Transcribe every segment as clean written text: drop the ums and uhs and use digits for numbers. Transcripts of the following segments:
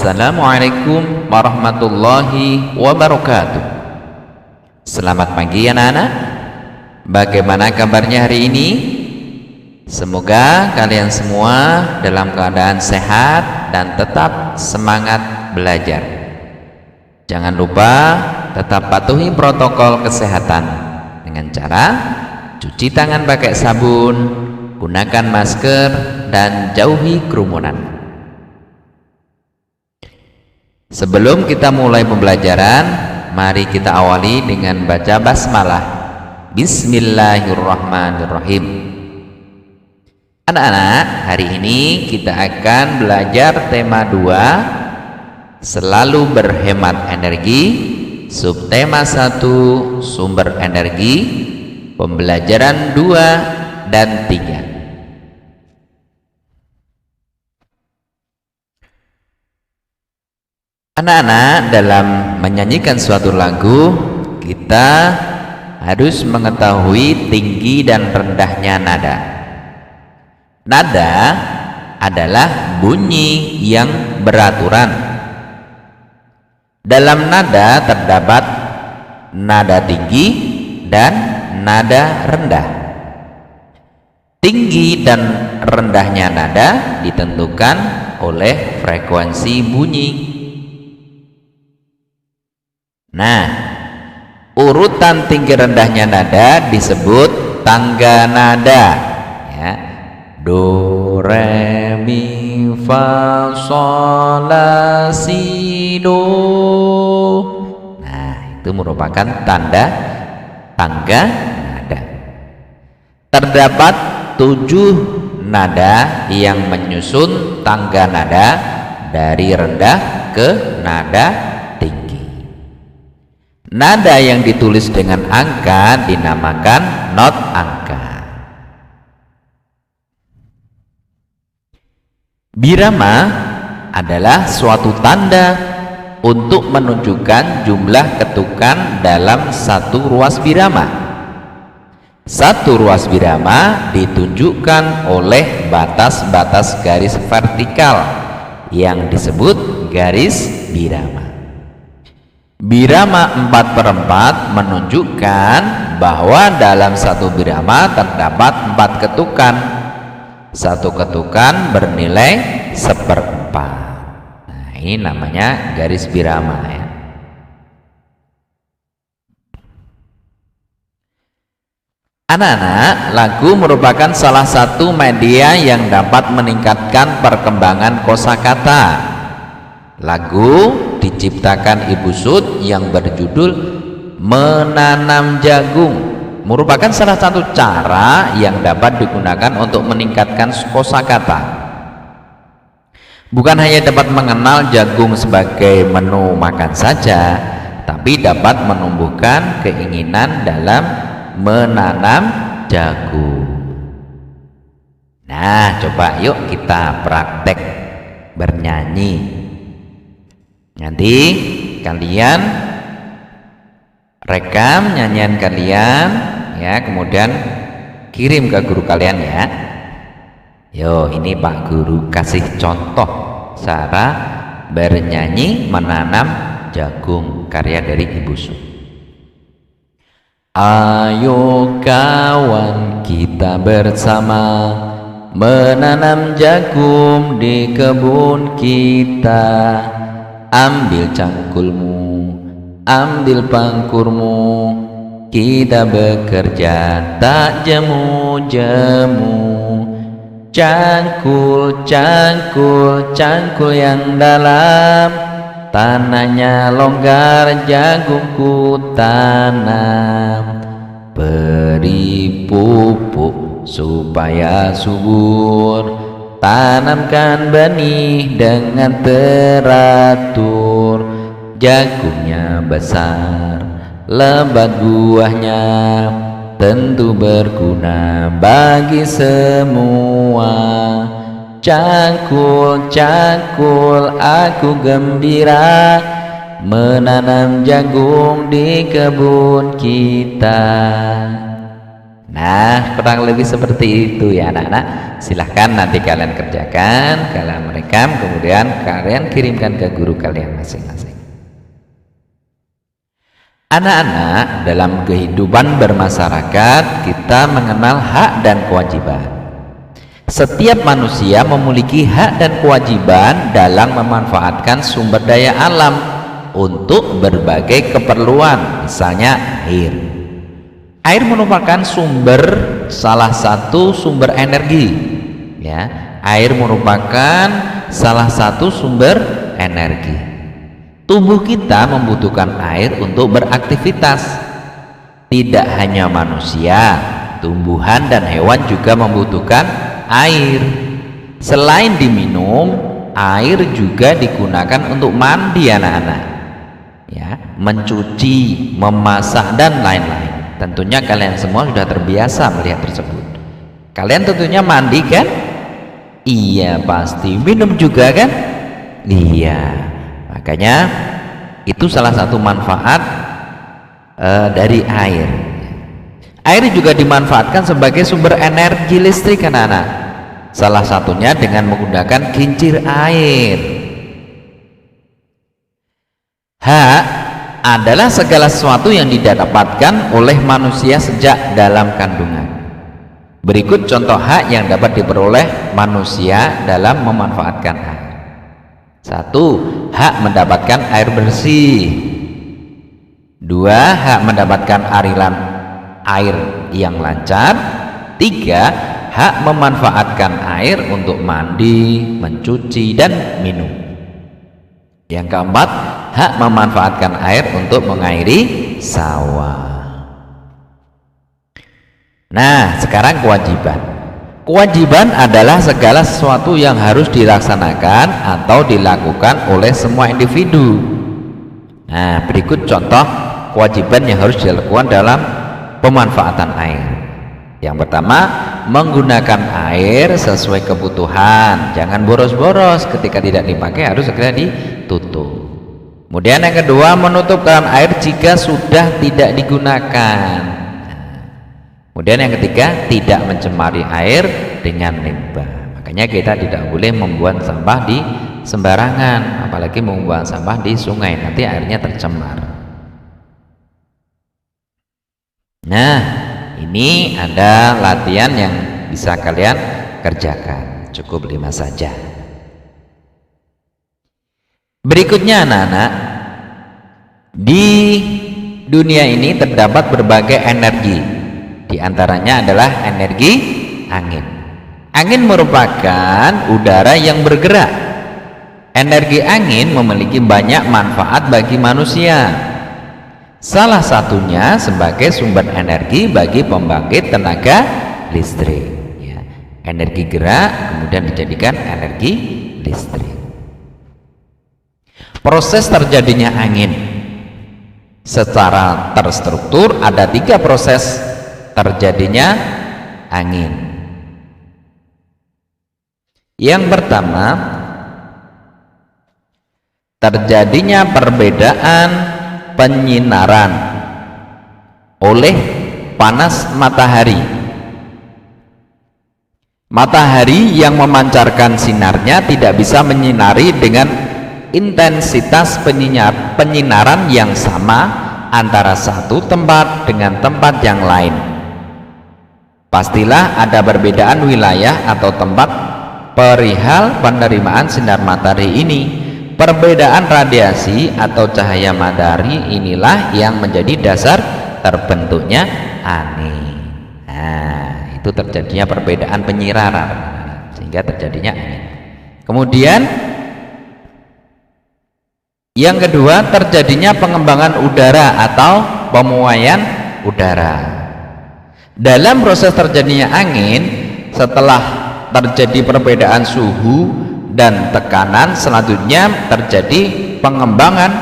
Assalamualaikum warahmatullahi wabarakatuh. Selamat pagi anak-anak. Bagaimana kabarnya hari ini? Semoga kalian semua dalam keadaan sehat dan tetap semangat belajar. Jangan lupa tetap patuhi protokol kesehatan dengan cara cuci tangan pakai sabun, gunakan masker, dan jauhi kerumunan. Sebelum kita mulai pembelajaran, mari kita awali dengan baca basmalah. Bismillahirrahmanirrahim. Anak-anak, hari ini kita akan belajar tema 2, selalu berhemat energi. Subtema 1, sumber energi. Pembelajaran 2 dan 3. Anak-anak, dalam menyanyikan suatu lagu, kita harus mengetahui tinggi dan rendahnya nada. Nada adalah bunyi yang beraturan. Dalam nada terdapat nada tinggi dan nada rendah. Tinggi dan rendahnya nada ditentukan oleh frekuensi bunyi. Nah, urutan tinggi rendahnya nada disebut tangga nada, ya. Do, re, mi, fa, sol, la, si, do. Nah, itu merupakan tanda tangga nada. Terdapat 7 nada yang menyusun tangga nada dari rendah ke nada tinggi. Nada yang ditulis dengan angka dinamakan not angka. Birama adalah suatu tanda untuk menunjukkan jumlah ketukan dalam satu ruas birama. Satu ruas birama ditunjukkan oleh batas-batas garis vertikal yang disebut garis birama. Birama 4/4 menunjukkan bahwa dalam satu birama terdapat 4 ketukan. Satu ketukan bernilai 1/4. Nah, ini namanya garis birama, ya. Anak-anak, lagu merupakan salah satu media yang dapat meningkatkan perkembangan kosakata. Lagu diciptakan Ibu Sud yang berjudul Menanam Jagung, merupakan salah satu cara yang dapat digunakan untuk meningkatkan kosakata. Bukan hanya dapat mengenal jagung sebagai menu makan saja, tapi dapat menumbuhkan keinginan dalam menanam jagung. Nah, coba yuk kita praktek bernyanyi. Nanti kalian rekam nyanyian kalian, ya, kemudian kirim ke guru kalian, ya. Yo, ini Pak Guru kasih contoh cara bernyanyi menanam jagung karya dari Ibu Su. Ayo kawan, kita bersama menanam jagung di kebun kita. Ambil cangkulmu, ambil pangkurmu, kita bekerja tak jemu-jemu. Cangkul, cangkul, cangkul yang dalam, tanahnya longgar, jagungku tanam. Beri pupuk supaya subur, tanamkan benih dengan teratur. Jagungnya besar, lebat buahnya, tentu berguna bagi semua. Cangkul, cangkul, aku gembira menanam jagung di kebun kita. Nah, kurang lebih seperti itu ya anak-anak. Silahkan nanti kalian kerjakan, kalian merekam, kemudian kalian kirimkan ke guru kalian masing-masing. Anak-anak, dalam kehidupan bermasyarakat kita mengenal hak dan kewajiban. Setiap manusia memiliki hak dan kewajiban dalam memanfaatkan sumber daya alam untuk berbagai keperluan, misalnya air. Air merupakan salah satu sumber energi. Ya, air merupakan salah satu sumber energi. Tubuh kita membutuhkan air untuk beraktivitas. Tidak hanya manusia, tumbuhan dan hewan juga membutuhkan air. Selain diminum, air juga digunakan untuk mandi anak-anak. Ya, mencuci, memasak dan lain-lain. Tentunya kalian semua sudah terbiasa melihat tersebut. Kalian tentunya mandi kan? Iya pasti. Minum juga kan? Iya. Makanya itu salah satu manfaat dari air. Air juga dimanfaatkan sebagai sumber energi listrik anak-anak. Salah satunya dengan menggunakan kincir air. Hak adalah segala sesuatu yang didapatkan oleh manusia sejak dalam kandungan. Berikut contoh hak yang dapat diperoleh manusia dalam memanfaatkan air. 1. Hak mendapatkan air bersih. 2. Hak mendapatkan aliran air yang lancar. 3. Hak memanfaatkan air untuk mandi, mencuci, dan minum. Yang keempat, hak memanfaatkan air untuk mengairi sawah. Nah, sekarang kewajiban. Kewajiban adalah segala sesuatu yang harus dilaksanakan atau dilakukan oleh semua individu. Nah, berikut contoh kewajiban yang harus dilakukan dalam pemanfaatan air. Yang pertama, menggunakan air sesuai kebutuhan. Jangan boros-boros, ketika tidak dipakai harus segera ditutup. Kemudian yang kedua, menutup keran air jika sudah tidak digunakan. Kemudian yang ketiga, tidak mencemari air dengan limbah. Makanya kita tidak boleh membuang sampah di sembarangan, apalagi membuang sampah di sungai, nanti airnya tercemar. Nah, ini ada latihan yang bisa kalian kerjakan. Cukup 5 saja. Berikutnya anak-anak, di dunia ini terdapat berbagai energi. Di antaranya adalah energi angin. Angin merupakan udara yang bergerak. Energi angin memiliki banyak manfaat bagi manusia. Salah satunya sebagai sumber energi bagi pembangkit tenaga listrik. Ya, energi gerak kemudian dijadikan energi listrik. Proses terjadinya angin secara terstruktur ada 3 proses terjadinya angin. Yang pertama, terjadinya perbedaan penyinaran oleh panas matahari. Matahari yang memancarkan sinarnya tidak bisa menyinari dengan intensitas penyinaran yang sama antara satu tempat dengan tempat yang lain. Pastilah ada perbedaan wilayah atau tempat perihal penerimaan sinar matahari ini. Perbedaan radiasi atau cahaya matahari inilah yang menjadi dasar terbentuknya angin. Nah, itu terjadinya perbedaan penyinaran sehingga terjadinya angin. Kemudian yang kedua, terjadinya pengembangan udara atau pemuaian udara. Dalam proses terjadinya angin, setelah terjadi perbedaan suhu dan tekanan, selanjutnya terjadi pengembangan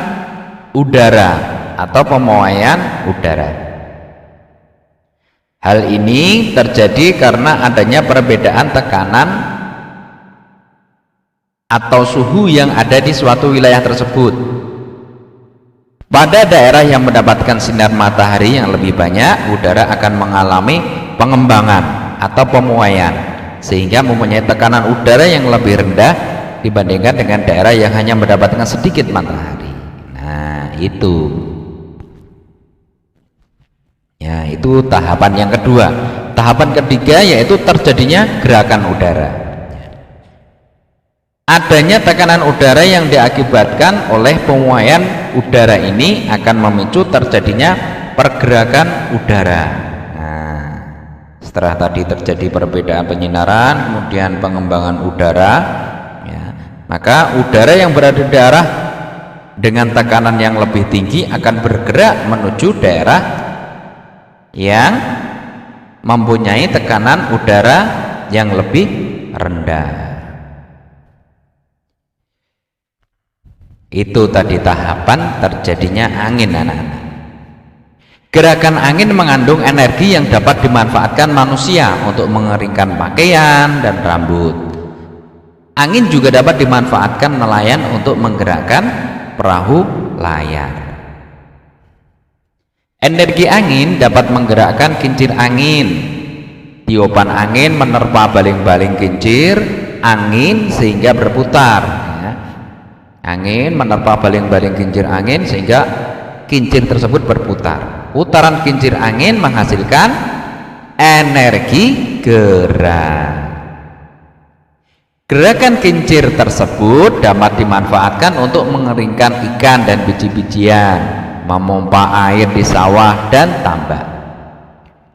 udara atau pemuaian udara. Hal ini terjadi karena adanya perbedaan tekanan atau suhu yang ada di suatu wilayah tersebut. Pada daerah yang mendapatkan sinar matahari yang lebih banyak, udara akan mengalami pengembangan atau pemuaian, sehingga mempunyai tekanan udara yang lebih rendah dibandingkan dengan daerah yang hanya mendapatkan sedikit matahari. Nah, itu ya, itu tahapan yang kedua. Tahapan ketiga yaitu terjadinya gerakan udara. Adanya tekanan udara yang diakibatkan oleh pemuaian udara ini akan memicu terjadinya pergerakan udara. Nah, setelah tadi terjadi perbedaan penyinaran, kemudian pengembangan udara, ya, maka udara yang berada di daerah dengan tekanan yang lebih tinggi akan bergerak menuju daerah yang mempunyai tekanan udara yang lebih rendah. Itu tadi tahapan terjadinya angin, anak-anak. Gerakan angin mengandung energi yang dapat dimanfaatkan manusia untuk mengeringkan pakaian dan rambut. Angin juga dapat dimanfaatkan nelayan untuk menggerakkan perahu layar. Energi angin dapat menggerakkan kincir angin. Tiupan angin menerpa baling-baling kincir angin sehingga berputar. Angin menerpa baling-baling kincir angin sehingga kincir tersebut berputar. Putaran kincir angin menghasilkan energi gerak. Gerakan kincir tersebut dapat dimanfaatkan untuk mengeringkan ikan dan biji-bijian, memompa air di sawah dan tambak,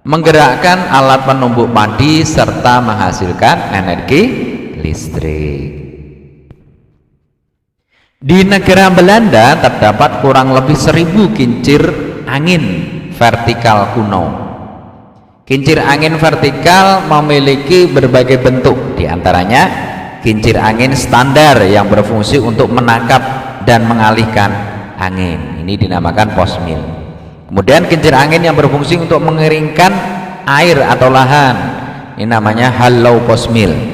menggerakkan alat penumbuk padi, serta menghasilkan energi listrik. Di negara Belanda terdapat kurang lebih 1000 kincir angin vertikal kuno. Kincir angin vertikal memiliki berbagai bentuk, diantaranya kincir angin standar yang berfungsi untuk menangkap dan mengalihkan angin, ini dinamakan postmill. Kemudian kincir angin yang berfungsi untuk mengeringkan air atau lahan, ini namanya hollow postmill.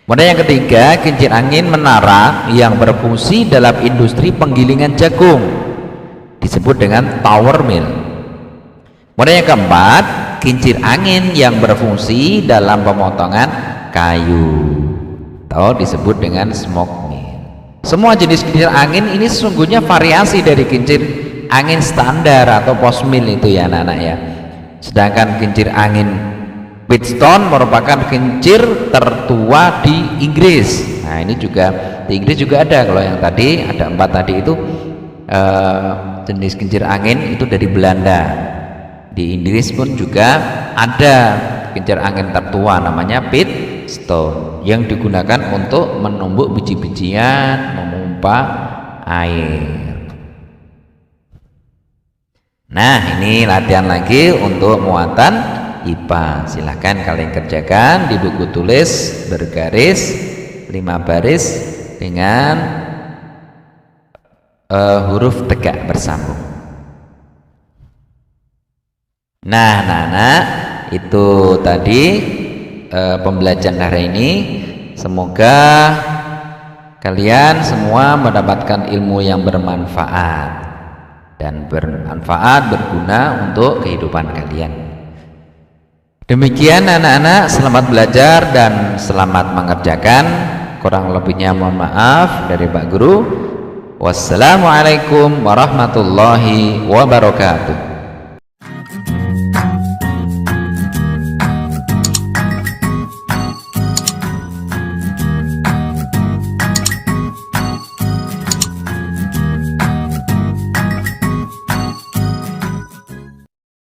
Kemudian yang ketiga, kincir angin menara yang berfungsi dalam industri penggilingan jagung, disebut dengan tower mill. Kemudian yang keempat, kincir angin yang berfungsi dalam pemotongan kayu, atau disebut dengan smoke mill. Semua jenis kincir angin ini sesungguhnya variasi dari kincir angin standar atau post mill itu ya anak-anak ya. Sedangkan kincir angin Wheatstone merupakan kincir tertua di Inggris. Nah, ini juga di Inggris juga ada. Kalau yang tadi ada 4 tadi itu jenis kincir angin itu dari Belanda. Di Inggris pun juga ada kincir angin tertua namanya Wheatstone yang digunakan untuk menumbuk biji-bijian, memompa air. Nah, ini latihan lagi untuk muatan IPA. Silahkan kalian kerjakan di buku tulis bergaris 5 baris dengan huruf tegak bersambung. Nah, anak-anak, itu tadi pembelajaran hari ini. Semoga kalian semua mendapatkan ilmu yang bermanfaat dan berguna untuk kehidupan kalian. Demikian anak-anak, selamat belajar dan selamat mengerjakan. Kurang lebihnya mohon maaf dari Pak Guru. Wassalamualaikum warahmatullahi wabarakatuh.